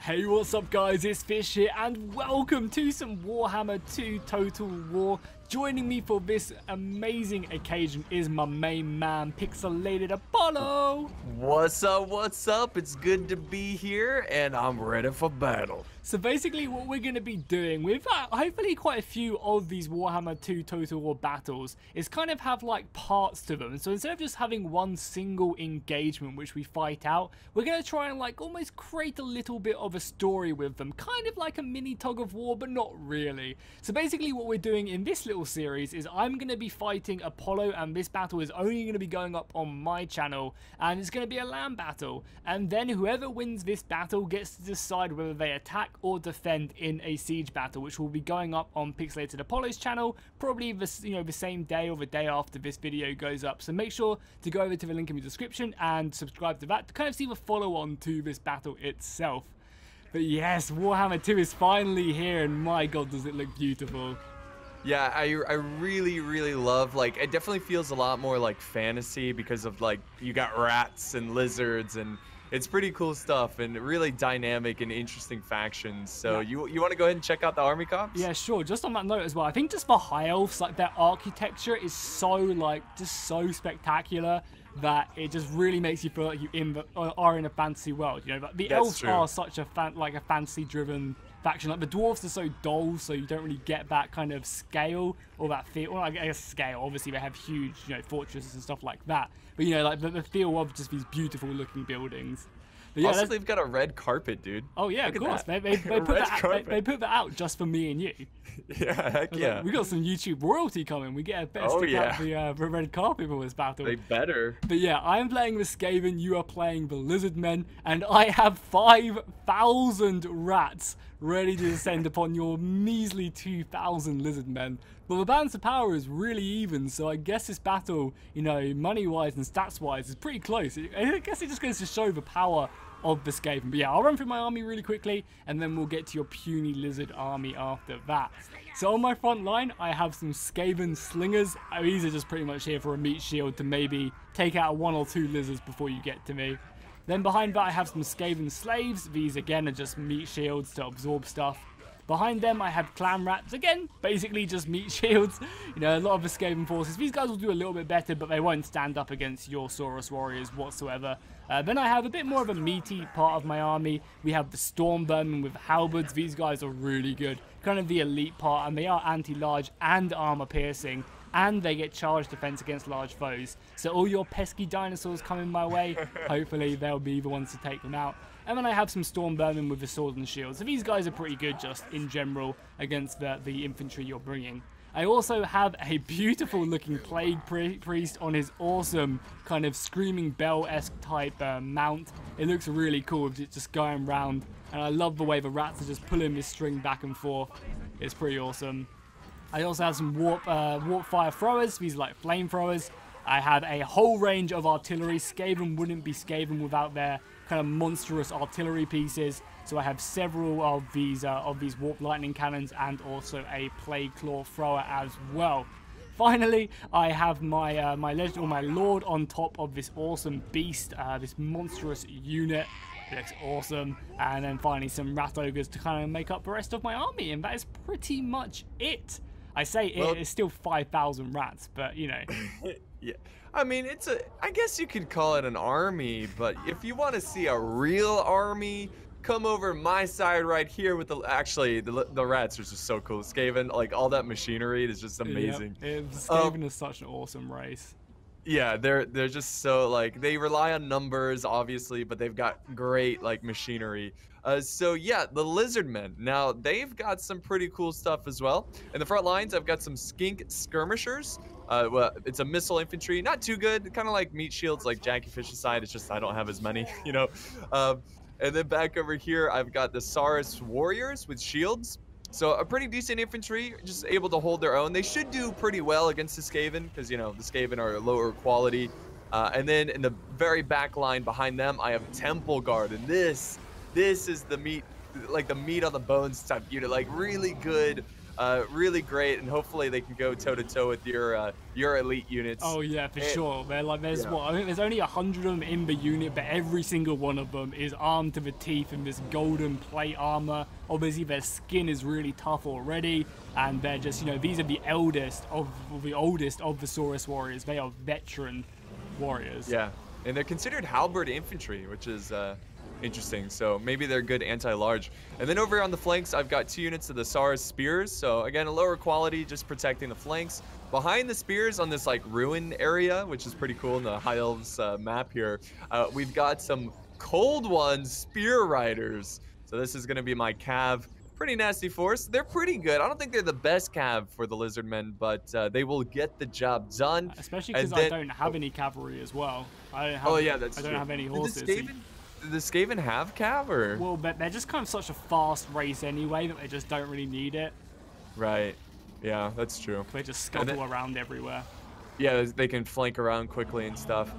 Hey, what's up guys, it's Fish here and welcome to some Warhammer 2 Total War. Joining me for this amazing occasion is my main man, Pixelated Apollo. What's up, what's up? It's good to be here and I'm ready for battle. So basically what we're going to be doing with hopefully quite a few of these Warhammer 2 Total War battles is kind of have like parts to them. So instead of just having one single engagement which we fight out, we're going to try and like almost create a little bit of a story with them. Kind of like a mini tug of war, but not really. So basically what we're doing in this little series is I'm going to be fighting Apollo, and this battle is only going to be going up on my channel, and it's going to be a land battle. And then whoever wins this battle gets to decide whether they attack or defend in a siege battle, which will be going up on Pixelated Apollo's channel probably the same day or the day after this video goes up. So make sure to go over to the link in the description and subscribe to that to kind of see the follow on to this battle itself. But yes, Warhammer 2 is finally here, and my god does it look beautiful. Yeah, I really love, like, it definitely feels a lot more like fantasy because of, like, you got rats and lizards, and it's pretty cool stuff and really dynamic and interesting factions. So yeah. You want to go ahead and check out the army comps? Yeah, sure. Just on that note as well, I think just for high elves, like, their architecture is so, like, just so spectacular that it just really makes you feel like you are in a fantasy world. You know, like, the elves are such a fantasy-driven faction. Like, the dwarves are so dull, so you don't really get that kind of scale or that feel. Well, I guess scale. Obviously, they have huge, fortresses and stuff like that. But like the feel of just these beautiful-looking buildings. But yeah, also, they've got a red carpet, dude. Oh yeah, of course. They put that out just for me and you. Yeah, heck yeah. We got some YouTube royalty coming. We get a best stick out the red carpet for this battle. They better. But yeah, I'm playing the Skaven, you are playing the Lizardmen, and I have 5,000 rats ready to descend upon your measly 2,000 Lizardmen. But the balance of power is really even, so I guess this battle, money-wise and stats-wise, is pretty close. I guess it just goes to show the power of the Skaven. But yeah, I'll run through my army really quickly, and then we'll get to your puny lizard army after that. So on my front line, I have some Skaven slingers. These are just pretty much here for a meat shield to maybe take out 1 or 2 lizards before you get to me. Then behind that, I have some Skaven slaves. These again are just meat shields to absorb stuff. Behind them, I have clan rats, again, basically just meat shields. A lot of the Skaven forces. These guys will do a little bit better, but they won't stand up against your Saurus warriors whatsoever. Then I have a bit more of a meaty part of my army. We have the Stormvermin with halberds. These guys are really good. Kind of the elite part, and they are anti-large and armor-piercing. And they get charge defense against large foes. So all your pesky dinosaurs coming my way, hopefully they'll be the ones to take them out. And then I have some Stormvermin with the sword and shield. So these guys are pretty good just in general against the infantry you're bringing. I also have a beautiful looking plague priest on his awesome kind of screaming bell-esque type mount. It looks really cool with it just going round. And I love the way the rats are just pulling this string back and forth. It's pretty awesome. I also have some warp fire throwers. These are like flamethrowers. I have a whole range of artillery. Skaven wouldn't be Skaven without their kind of monstrous artillery pieces. So I have several of these warp lightning cannons and also a plague claw thrower as well. Finally, I have my legend or my lord on top of this awesome beast, this monstrous unit. It looks awesome. And then finally some rat ogres to kind of make up the rest of my army, and that is pretty much it. I say it's still 5,000 rats, but yeah. I mean, I guess you could call it an army, but if you want to see a real army, come over my side right here with the rats are just so cool. Skaven, like all that machinery is just amazing. Yeah, Skaven is such an awesome race. Yeah, they're just so, like, they rely on numbers obviously, but they've got great like machinery. So yeah, the Lizardmen, now they've got some pretty cool stuff as well. In the front lines, I've got some skink skirmishers. Well, it's a missile infantry, not too good, kind of like meat shields like Jackie Fish's side. It's just I don't have as many, and then back over here, I've got the Saurus warriors with shields. So a pretty decent infantry, just able to hold their own. They should do pretty well against the Skaven because, the Skaven are lower quality. And then in the very back line behind them, I have Temple Guard. And this is the meat, like the meat on the bones type unit, like really good Really great, and hopefully they can go toe to toe with your elite units. Oh yeah, for sure. They're like, there's Yeah. what, I think there's only 100 of them in the unit, but every single one of them is armed to the teeth in this golden plate armor. Obviously their skin is really tough already, and they're just, you know, these are the oldest of the Saurus warriors. They are veteran warriors. Yeah, and they're considered halberd infantry, which is interesting. So maybe they're good anti-large. And then over on the flanks, I've got 2 units of the Saurus spears. So again, a lower quality, just protecting the flanks. Behind the spears on this like ruin area, which is pretty cool in the High Elves map here, we've got some Cold One spear riders. So this is going to be my cav. Pretty nasty force. They're pretty good. I don't think they're the best cav for the Lizardmen, but they will get the job done. Especially because I don't have any cavalry as well. I don't have, I don't have any horses. Did the Skaven have cav, or? Well, they're just kind of such a fast race anyway that they just don't really need it. Right. Yeah, that's true. They just scuttle around everywhere. Yeah, they can flank around quickly and stuff.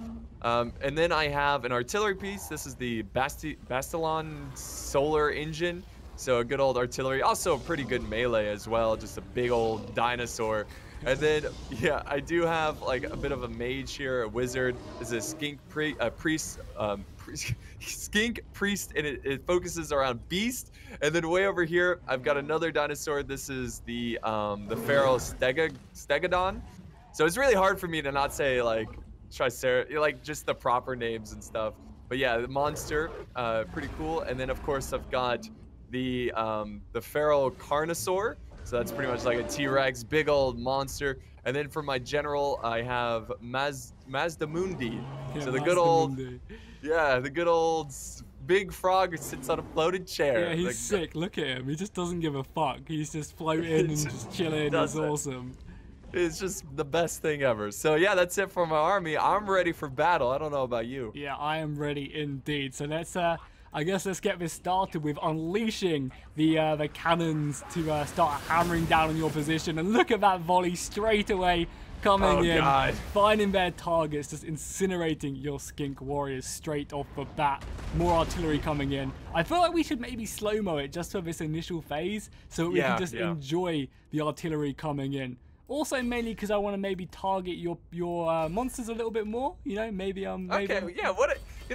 And then I have an artillery piece. This is the Bastilon solar engine. So a good old artillery. Also a pretty good melee as well. Just a big old dinosaur. And then, yeah, I do have like a bit of a mage here, a wizard. This is a skink priest, skink priest, and it focuses around beast. And then way over here, I've got another dinosaur. This is the feral stegodon. So it's really hard for me to not say like like just the proper names and stuff. But yeah, the monster, pretty cool. And then of course I've got the feral carnosaur. So that's pretty much like a T-Rex, big old monster. And then for my general, I have Mazdamundi. Yeah, so the good old, the good old big frog who sits on a floated chair. Yeah, he's sick. Look at him. He just doesn't give a fuck. He's just floating and just chilling. He's awesome. It's just the best thing ever. So yeah, that's it for my army. I'm ready for battle. I don't know about you. Yeah, I am ready indeed. So let's I guess let's get this started with unleashing the cannons to start hammering down on your position. And look at that volley straight away coming in, God. finding their targets, just incinerating your skink warriors straight off the bat. More artillery coming in. I feel like we should maybe slow-mo it just for this initial phase so we can just enjoy the artillery coming in. Also, mainly because I want to maybe target your monsters a little bit more. You know, maybe maybe. Okay, yeah.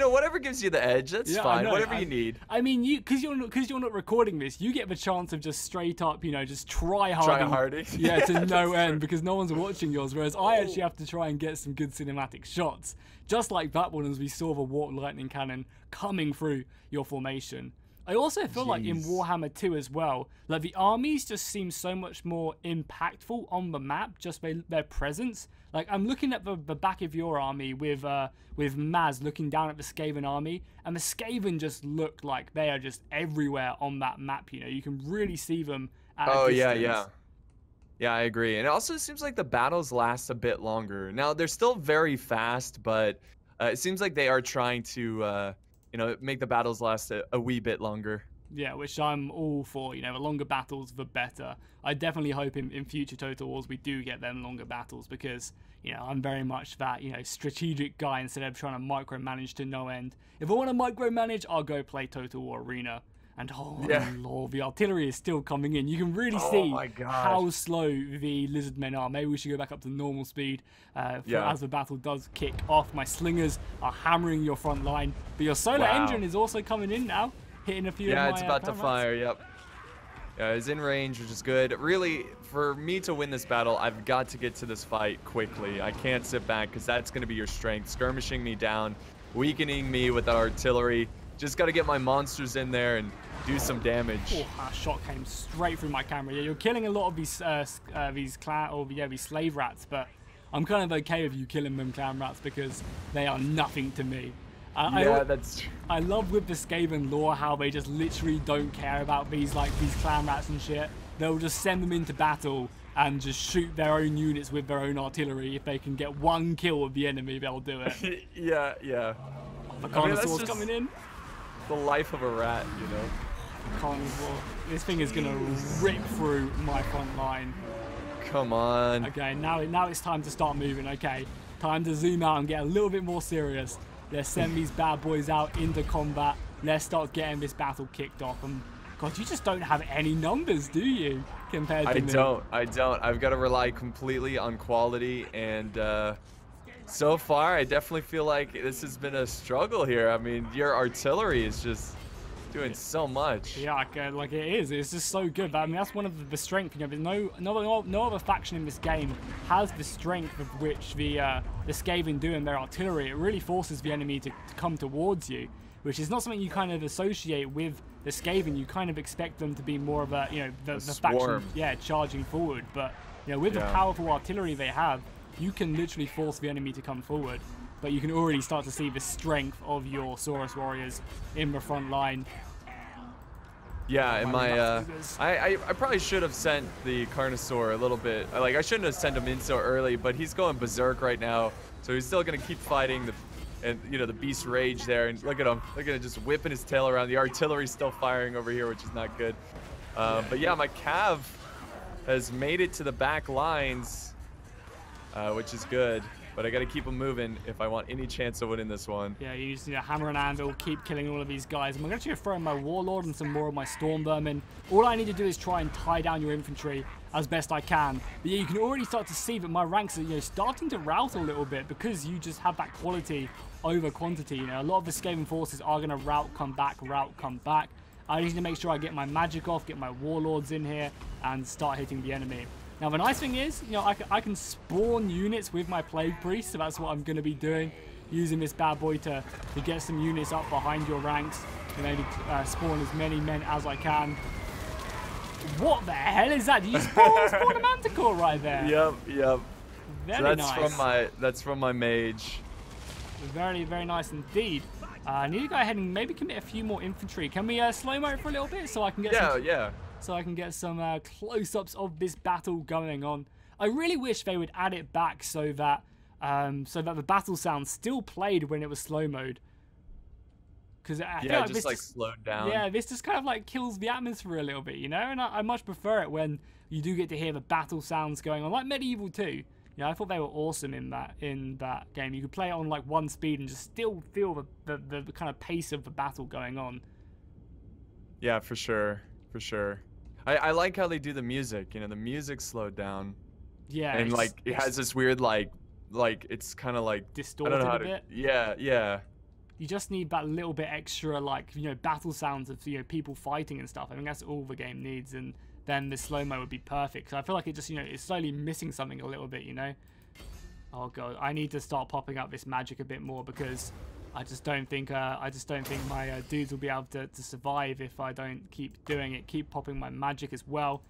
Whatever gives you the edge, that's fine. Whatever you need. I mean, because you're not recording this, you get the chance of just straight up, you know, just try hard. Yeah, to no end because no one's watching yours. Whereas I actually have to try and get some good cinematic shots, just like that one as we saw the warp lightning cannon coming through your formation. I also feel like in Warhammer 2 as well, like the armies just seem so much more impactful on the map, just by their presence. Like I'm looking at the back of your army with Maz looking down at the Skaven army, and the Skaven just look like they are just everywhere on that map. You know, you can really see them at a distance. Yeah, I agree. And it also seems like the battles last a bit longer. Now they're still very fast, but it seems like they are trying to you know, make the battles last a wee bit longer. Yeah, which I'm all for. You know, the longer battles, the better. I definitely hope in future Total Wars we do get them longer battles because, you know, I'm very much that, you know, strategic guy instead of trying to micromanage to no end. If I want to micromanage, I'll go play Total War Arena. And oh lord, the artillery is still coming in. You can really see how slow the Lizardmen are. Maybe we should go back up to normal speed as the battle does kick off. My slingers are hammering your front line, but your solar engine is also coming in now, hitting a few of my it's about to fire, Yeah, it's in range, which is good. Really, for me to win this battle, I've got to get to this fight quickly. I can't sit back because that's going to be your strength. Skirmishing me down, weakening me with that artillery. Just got to get my monsters in there and do some damage. Oh, that shot came straight through my camera. Yeah, you're killing a lot of these slave rats, but I'm kind of okay with you killing them clan rats because they are nothing to me. That's true. I love with the Skaven lore how they just literally don't care about these clan rats and shit. They'll just send them into battle and just shoot their own units with their own artillery. If they can get one kill with the enemy, they'll do it. Yeah. The Carnosaur's coming in. The life of a rat, you know. Carnivore. This thing is gonna rip through my front line. Come on. Okay, now it's time to start moving. Okay, time to zoom out and get a little bit more serious. Let's send these bad boys out into combat. Let's start getting this battle kicked off. I'm God, you just don't have any numbers, do you? Compared to me. I don't. I've got to rely completely on quality, and so far, I definitely feel like this has been a struggle here. I mean, your artillery is just doing so much. Yeah, like it is. It's just so good. But, I mean, that's one of the strength. You know, no other faction in this game has the strength of which the Skaven do in their artillery. It really forces the enemy to come towards you, which is not something you kind of associate with the Skaven. You kind of expect them to be more of a, you know, the faction, yeah, charging forward. But you know, with the powerful artillery they have, you can literally force the enemy to come forward. But you can already start to see the strength of your Saurus warriors in the front line. Yeah, and I probably should have sent the Carnosaur a little bit. Like, I shouldn't have sent him in so early, but he's going berserk right now, so he's still gonna keep fighting the beast rage there. And look at him just whipping his tail around. The artillery's still firing over here, which is not good. But yeah, my Cav has made it to the back lines, which is good. But I gotta keep them moving if I want any chance of winning this one. Yeah, you just need a hammer and anvil, keep killing all of these guys. I'm actually gonna throw in my warlord and some more of my storm vermin. All I need to do is try and tie down your infantry as best I can. But yeah, you can already start to see that my ranks are, you know, starting to rout a little bit because you just have that quality over quantity. You know, a lot of the Skaven forces are gonna rout, come back, rout, come back. I need to make sure I get my magic off, get my warlords in here, and start hitting the enemy. Now, the nice thing is, you know, I can spawn units with my Plague Priest, so that's what I'm going to be doing, using this bad boy to get some units up behind your ranks, and maybe spawn as many men as I can. What the hell is that? Did you spawn a manticore right there? Yep. Very nice. That's from my mage. Very, very nice indeed. I need to go ahead and maybe commit a few more infantry. Can we slow-mo it for a little bit so I can get so I can get some close-ups of this battle going on. I really wish they would add it back so that the battle sound still played when it was slow-mode. Because I feel like just like slowed down. Yeah, this just kind of like kills the atmosphere a little bit, you know. And I much prefer it when you do get to hear the battle sounds going on, like Medieval 2. Yeah, I thought they were awesome in that game. You could play it on like 1 speed and just still feel the kind of pace of the battle going on. Yeah, for sure. I like how they do the music. You know, the music slowed down. Yeah. And like it has this weird like it's kind of like distorted a bit. Yeah. You just need that little bit extra, like, you know, battle sounds of, you know, people fighting and stuff. I mean, that's all the game needs, and then the slow-mo would be perfect. So I feel like it just, you know, it's slowly missing something a little bit, you know. Oh god, I need to start popping up this magic a bit more because I just don't think my dudes will be able to survive if I don't keep doing it. Keep popping my magic as well.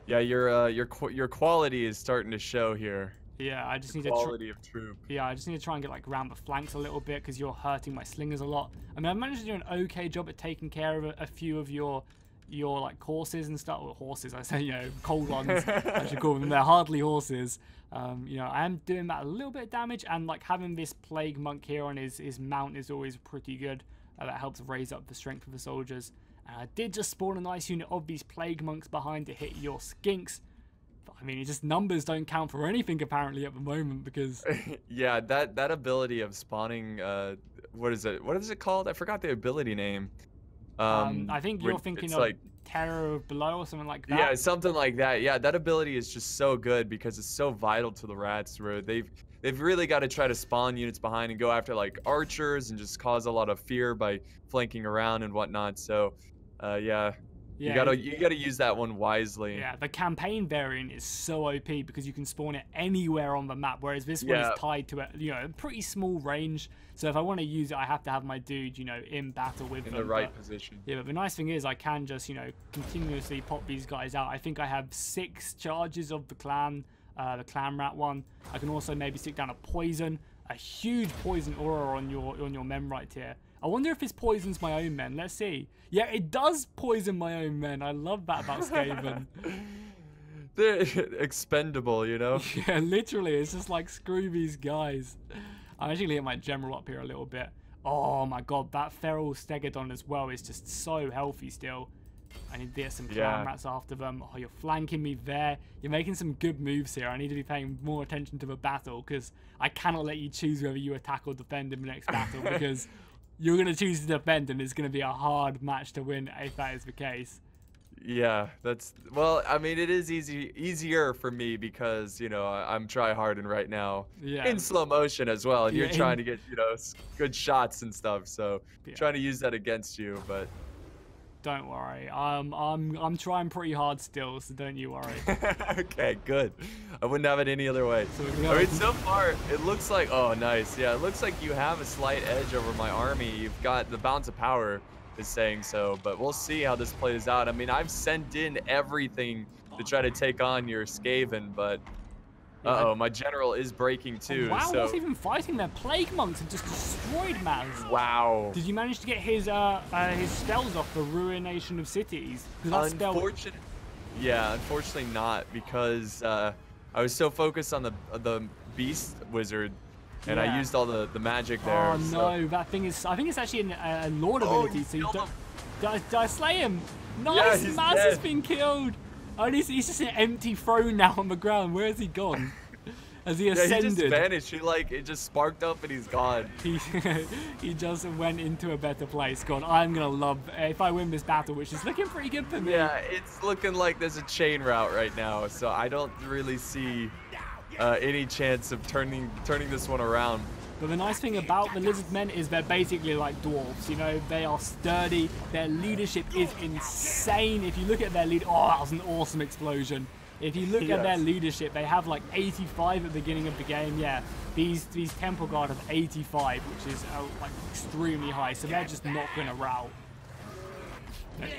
Yeah, your quality is starting to show here. Yeah, I just need to quality of troop. Yeah, I just need to try and get like around the flanks a little bit because you're hurting my slingers a lot. I mean, I've managed to do an okay job at taking care of a few of your like horses and stuff, or horses, I say, you know, cold ones, I should call them. They're hardly horses. You know, I am doing that a little bit of damage, and like having this plague monk here on his mount is always pretty good. That helps raise up the strength of the soldiers. I did just spawn a nice unit of these plague monks behind to hit your skinks. But, I mean, it's just numbers don't count for anything apparently at the moment because yeah, that ability of spawning, what is it called? I forgot the ability name. I think you're thinking of like Terror of Below or something like that. Yeah, something like that. Yeah, that ability is just so good because it's so vital to the rats, where they've really got to try to spawn units behind and go after like archers and just cause a lot of fear by flanking around and whatnot. So, yeah. You gotta use that one wisely. Yeah, the campaign variant is so OP because you can spawn it anywhere on the map, whereas this one is tied to a pretty small range. So if I want to use it, I have to have my dude, you know, in battle with them. In the right position. Yeah, but the nice thing is I can just, you know, continuously pop these guys out. I think I have 6 charges of the clan rat one. I can also maybe stick down a huge poison aura on your men right here. I wonder if this poisons my own men. Let's see. Yeah, it does poison my own men. I love that about Skaven. They're expendable, you know? Yeah, literally. It's just like, screw these guys. I'm actually going to get my general up here a little bit. Oh my god, that feral stegodon as well is just so healthy still. I need to get some clan rats after them. Oh, you're flanking me there. You're making some good moves here. I need to be paying more attention to the battle because I cannot let you choose whether you attack or defend in the next battle because you're going to choose to defend, and it's going to be a hard match to win if that is the case. Yeah, that's well. I mean, it is easier for me because you know I'm try-harding right now Yeah. in slow motion as well, and Yeah, you're trying to get good shots and stuff. So yeah. trying to use that against you, but don't worry. I'm trying pretty hard still, so don't you worry. okay, good. I wouldn't have it any other way. So I mean, so far it looks like nice. Yeah, it looks like you have a slight edge over my army. You've got the balance of power is saying so, but we'll see how this plays out. I mean, I've sent in everything to try to take on your Skaven, but my general is breaking too. Oh, wow, so what's even fighting there? Plague monks have just destroyed Maz. Wow. Did you manage to get his spells off the ruination of cities? Yeah, unfortunately not, because I was so focused on the beast wizard. And I used all the magic there. Oh no, that thing is. I think it's actually a lord ability. So you don't. Did I slay him? Nice, yeah, Maz has been killed. Oh, he's just an empty throne now on the ground. Where has he gone? Has he ascended? Yeah, he just vanished. It just sparked up and he's gone. He just went into a better place. God, I'm gonna love if I win this battle, which is looking pretty good for me. Yeah, it's looking like there's a chain route right now, so I don't really see any chance of turning this one around. But the nice thing about the Lizardmen is they're basically like dwarves, you know, they are sturdy, their leadership is insane. If you look at their lead, oh, that was an awesome explosion. If you look at their leadership, they have like 85 at the beginning of the game. Yeah, these Temple Guard have 85, which is like extremely high, so they're just not going to rout.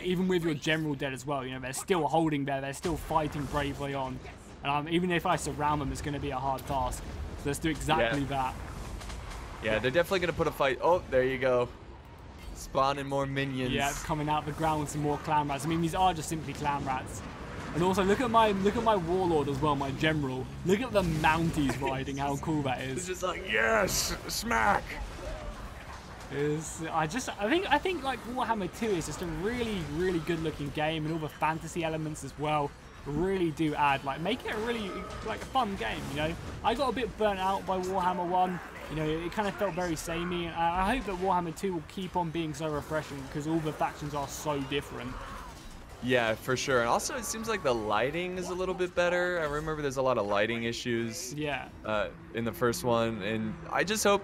Even with your general dead as well, you know, they're still holding there, they're still fighting bravely on. And even if I surround them, it's going to be a hard task. So let's do exactly that. Yeah, they're definitely going to put a fight. Oh, there you go. Spawning more minions. Yeah, coming out the ground with some more clan rats. I mean, these are just simply clan rats. And also, look at my warlord as well, my general. Look at the Mounties riding. How cool that is. It's just like, yes, smack. I think like Warhammer 2 is just a really good looking game, and all the fantasy elements as well really do add, like, make it a really like a fun game, you know. I got a bit burnt out by Warhammer 1, you know, it kind of felt very samey, and I hope that Warhammer 2 will keep on being so refreshing because all the factions are so different. Yeah, for sure. And also, it seems like the lighting is a little bit better. I remember there's a lot of lighting issues. Yeah. In the first one, and I just hope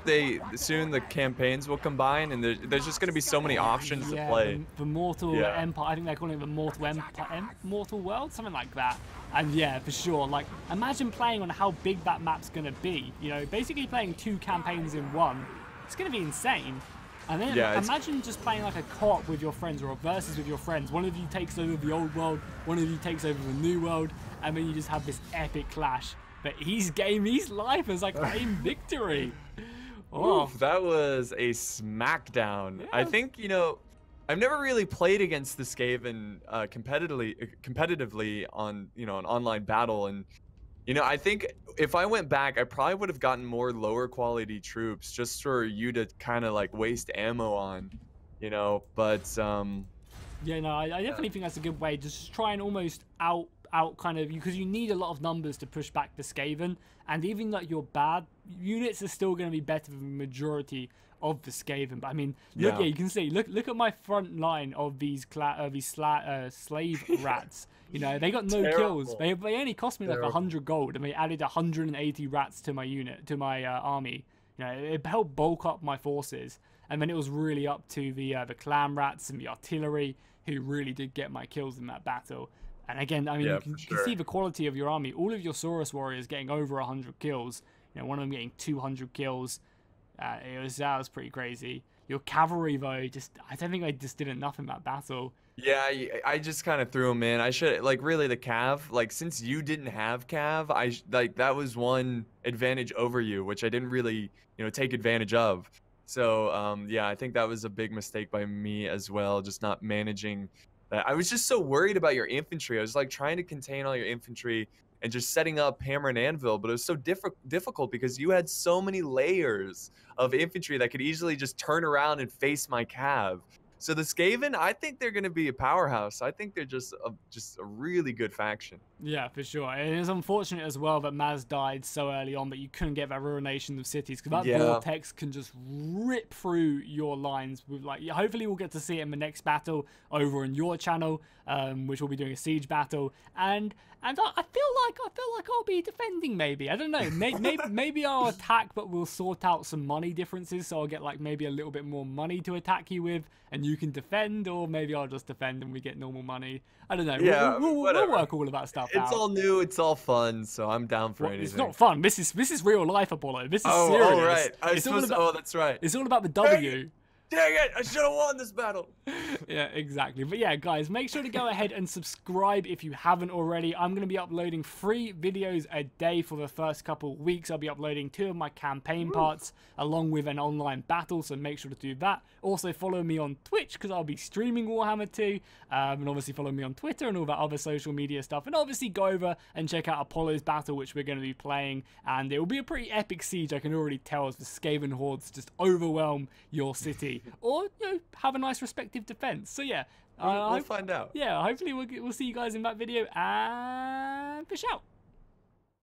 soon the campaigns will combine, and there's just going to be so many options to play. The Mortal Empire. I think they're calling it the Mortal Empire, Mortal World, something like that. And yeah, for sure. Like, imagine playing on how big that map's going to be. You know, basically playing 2 campaigns in one. It's going to be insane. And then imagine just playing like a co-op with your friends or a versus with your friends. One of you takes over the old world, one of you takes over the new world, and then you just have this epic clash. But he's game, he's life as I claim victory. Oh, oof, that was a smackdown. Yeah. I think, you know, I've never really played against the Skaven competitively on, you know, an online battle, and you know, I think if I went back, I probably would have gotten more lower quality troops just for you to kind of like waste ammo on, you know. But yeah, no, I definitely think that's a good way. Just try and almost out kind of, because you need a lot of numbers to push back the Skaven, and even like your bad units are still going to be better than the majority of the Skaven. But I mean, look, yeah, you can see, look at my front line of these slave rats. You know, they got no kills. They only cost me like 100 gold, and they added 180 rats to my unit, to my army. You know, it helped bulk up my forces, and then it was really up to the clan rats and the artillery who really did get my kills in that battle. And again, I mean, you can see the quality of your army. All of your Saurus warriors getting over 100 kills. You know, one of them getting 200 kills. That was pretty crazy. Your cavalry, though, I don't think I just did enough in that battle. Yeah, I just kind of threw them in. I should, like, really the cav, like, since you didn't have cav, that was one advantage over you, which I didn't really, you know, take advantage of. So, yeah, I think that was a big mistake by me as well, just not managing that. I was just so worried about your infantry. I was, like, trying to contain all your infantry and just setting up hammer and anvil, but it was so difficult because you had so many layers of infantry that could easily just turn around and face my cav. So the Skaven, I think they're going to be a powerhouse. I think they're just a really good faction. Yeah, for sure. And it's unfortunate as well that Maz died so early on that you couldn't get that ruination of cities, because that vortex can just rip through your lines. With like, hopefully we'll get to see it in the next battle over on your channel, which will be doing a siege battle. And I feel like I'll be defending. Maybe, I don't know. Maybe I'll attack, but we'll sort out some money differences. So I'll get like maybe a little bit more money to attack you with, and you can defend, or maybe I'll just defend and we get normal money. I don't know. Yeah, we'll work all of that stuff out. It's all new, it's all fun, so I'm down for anything. It's not fun. This is real life, Apollo. This is serious. Oh, right. That's right. It's all about the W. Dang it! I should have won this battle. Yeah, exactly. But yeah, guys, make sure to go ahead and subscribe if you haven't already. I'm going to be uploading 3 videos a day for the first couple of weeks. I'll be uploading 2 of my campaign parts along with an online battle, so make sure to do that. Also, follow me on Twitch because I'll be streaming Warhammer 2. And obviously follow me on Twitter and all that other social media stuff. And obviously go over and check out Apollo's battle, which we're going to be playing. And it will be a pretty epic siege, I can already tell, as the Skaven Hordes just overwhelm your city. Or, you know, have a nice respective defense. So yeah, We'll find out. Yeah, hopefully we'll see you guys in that video, and fish out.